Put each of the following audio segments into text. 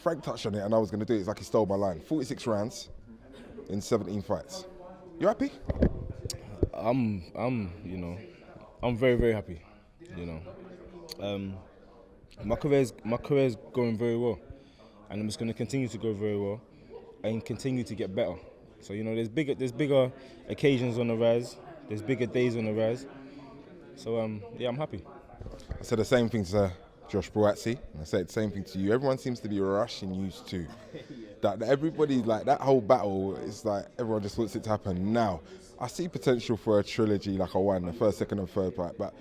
Frank touched on it, and I was going to do it. It's like he stole my line. 46 rounds in 17 fights. You happy? I'm very, very happy. You know, my career's going very well, and I'm just going to continue to go very well, and continue to get better. So there's bigger occasions on the rise. There's bigger days on the rise. So I'm happy. I said the same thing to Josh Boatsi, and I said the same thing to you. Everyone seems to be rushing you too. That everybody, like that whole battle, it's like everyone just wants it to happen now. I see potential for a trilogy like I won, the first, second and third fight, but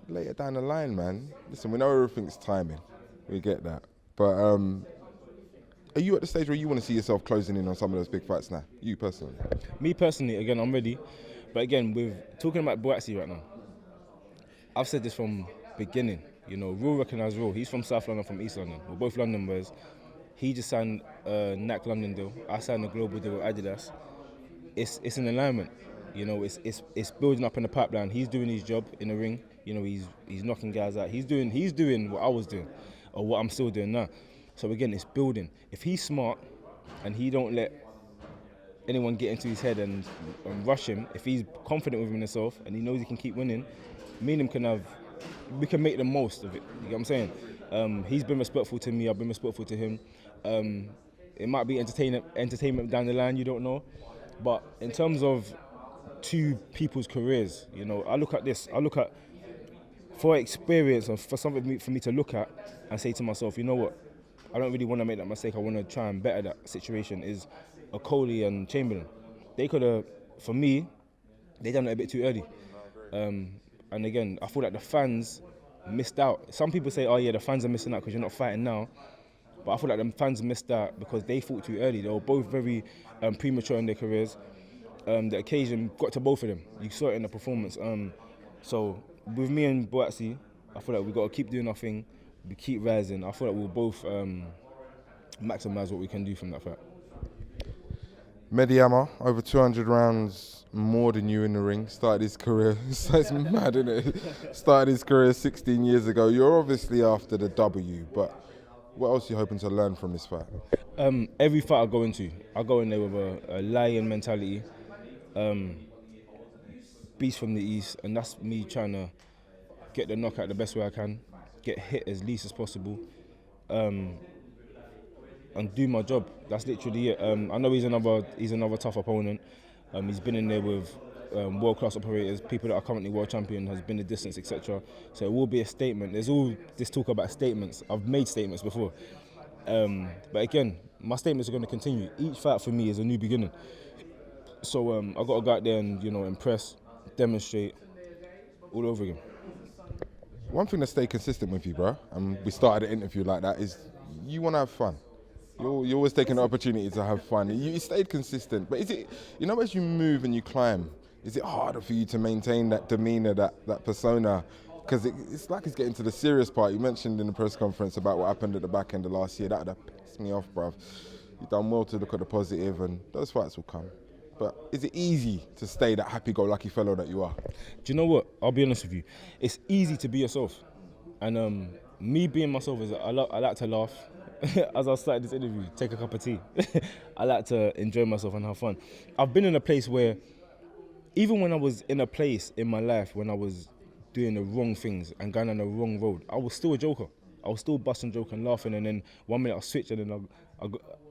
later down the line, man, listen, we know everything's timing. We get that. But are you at the stage where you want to see yourself closing in on some of those big fights now? You personally? Me personally, again, I'm ready. But again, with talking about Boatsi right now, I've said this from beginning. Real recognise real. He's from South London, from East London. We're both London boys. He just signed a NAC London deal. I signed a global deal with Adidas. It's an alignment. It's building up in the pipeline. He's doing his job in the ring. He's knocking guys out. He's doing what I was doing, or what I'm still doing now. So again, it's building. If he's smart and he don't let anyone get into his head and rush him, if he's confident within himself and he knows he can keep winning, me and him we can make the most of it. You get what I'm saying? He's been respectful to me. I've been respectful to him. It might be entertainment down the line. You don't know, but in terms of two people's careers, I look at this. I look at for experience and for something for me to look at and say to myself, you know what? I don't really want to make that mistake. I want to try and better that situation. Is a Coley and Chamberlain. They could have, for me, they done it a bit too early. And again, I feel like the fans missed out. Some people say, oh yeah, the fans are missing out because you're not fighting now. But I feel like the fans missed out because they fought too early. They were both very premature in their careers. The occasion got to both of them. You saw it in the performance. So with me and Boatsi, I feel like we've got to keep doing our thing. We keep rising. I feel like we'll both maximise what we can do from that fight. Mediama, over 200 rounds more than you in the ring, started his career, it's mad, isn't it? Started his career 16 years ago. You're obviously after the W, but what else are you hoping to learn from this fight? Every fight I go in there with a lion mentality, beast from the east, and that's me trying to get the knockout the best way I can, get hit as least as possible, and do my job. That's literally it. I know he's another tough opponent. He's been in there with world-class operators, people that are currently world champion, has been the distance, etc. So it will be a statement. There's all this talk about statements. I've made statements before. But again, my statements are going to continue. Each fight for me is a new beginning. So I've got to go out there and impress, demonstrate, all over again. One thing to stay consistent with you, bro, and we started the interview like that, is you want to have fun. You're always taking the opportunity to have fun. You stayed consistent, but is it, as you move and you climb, is it harder for you to maintain that demeanour, that persona? Because it's like it's getting to the serious part. You mentioned in the press conference about what happened at the back end of last year. That would have pissed me off, bruv. You've done well to look at the positive, and those fights will come. But is it easy to stay that happy-go-lucky fellow that you are? Do you know what? I'll be honest with you. It's easy to be yourself. And me being myself is I like to laugh. As I started this interview, take a cup of tea. I like to enjoy myself and have fun. I've been in a place where, even when I was in a place in my life when I was doing the wrong things and going on the wrong road, I was still a joker. I was still busting joke and laughing, and then 1 minute I'll switch and then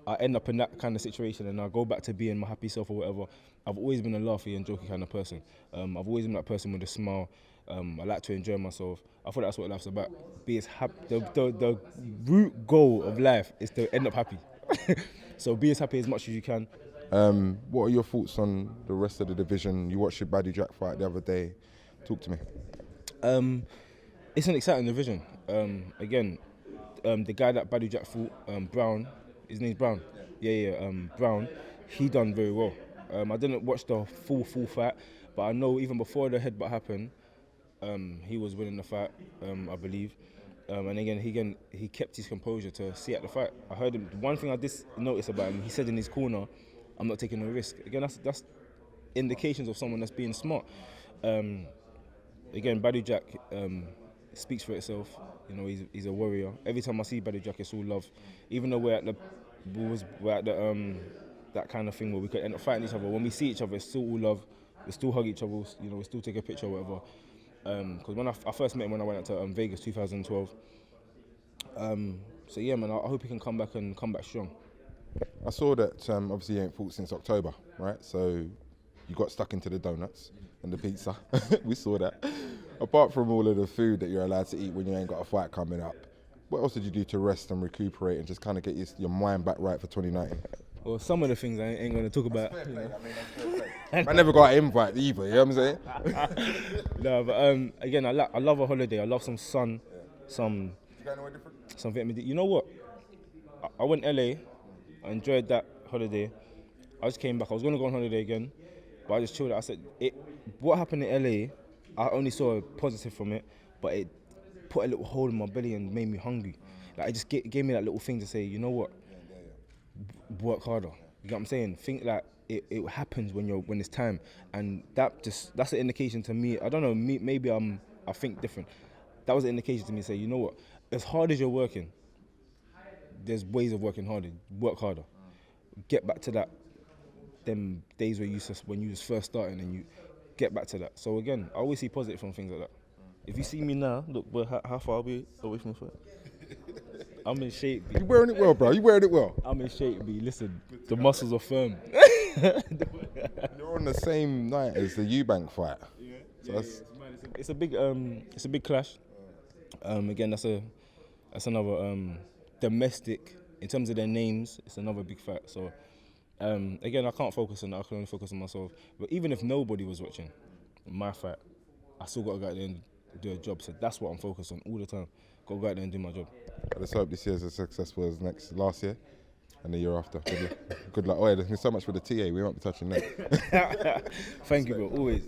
I end up in that kind of situation and I go back to being my happy self or whatever. I've always been a laughy and jokey kind of person. I've always been that person with a smile. I like to enjoy myself. I thought that's what life's about. Be as happy. The root goal of life is to end up happy. So be as happy as much as you can. What are your thoughts on the rest of the division? You watched the Badou Jack fight the other day. Talk to me. It's an exciting division. Again, the guy that Badou Jack fought, Brown, his name's Brown. Yeah, Brown. He done very well. I didn't watch the full fight, but I know even before the headbutt happened, he was winning the fight, I believe. And again, he kept his composure to see out the fight. I heard him. One thing I did notice about him, he said in his corner, "I'm not taking no risk." Again, that's indications of someone that's being smart. Again, Badou Jack, speaks for itself. You know, he's a warrior. Every time I see Badly Jack, it's all love. Even though we're at the that kind of thing where we could end up fighting each other. When we see each other, it's still all love. We still hug each other. You know, we still take a picture or whatever. Because when I first met him when I went out to Vegas 2012. So yeah, man, I hope he can come back strong. I saw that obviously you ain't fought since October, right? So you got stuck into the donuts and the pizza. We saw that. Apart from all of the food that you're allowed to eat when you ain't got a fight coming up, what else did you do to rest and recuperate and just kind of get your mind back right for 2019? Well, some of the things I ain't going to talk about. You know. I never got an invite either, you know what I'm saying? No, but again, I love a holiday. I love some sun, some You going anywhere different? some vitamin D. You know what? I went LA. I enjoyed that holiday. I just came back. I was going to go on holiday again, but I just chilled out. I said, what happened in LA, I only saw a positive from it, but it put a little hole in my belly and made me hungry. Like, it just gave me that little thing to say, you know what? Work harder. You know what I'm saying? Think like it happens when it's time, and that's an indication to me. I don't know. Maybe I think different. That was an indication to me to say, you know what? As hard as you're working, there's ways of working harder. Work harder. Get back to that. Them days when you was first starting, and you get back to that. So again, I always see positive from things like that. If you see me now, look, how far I'll be away from the foot. I'm in shape, B. You wearing it well, bro. You wearing it well. I'm in shape, B. Listen, the muscles are firm. You're on the same night as the Eubank fight. Yeah, So it's a big clash. Again, that's another domestic in terms of their names. It's another big fight. So again, I can't focus on that. I can only focus on myself. But even if nobody was watching my fight, I still got to go out there and do a job. So that's what I'm focused on all the time. Got to go out there and do my job. let's hope this year's as successful as last year and the year after. Good luck. Oh, yeah, there's been so much for the TA. We won't be touching that. Thank you, bro. Always.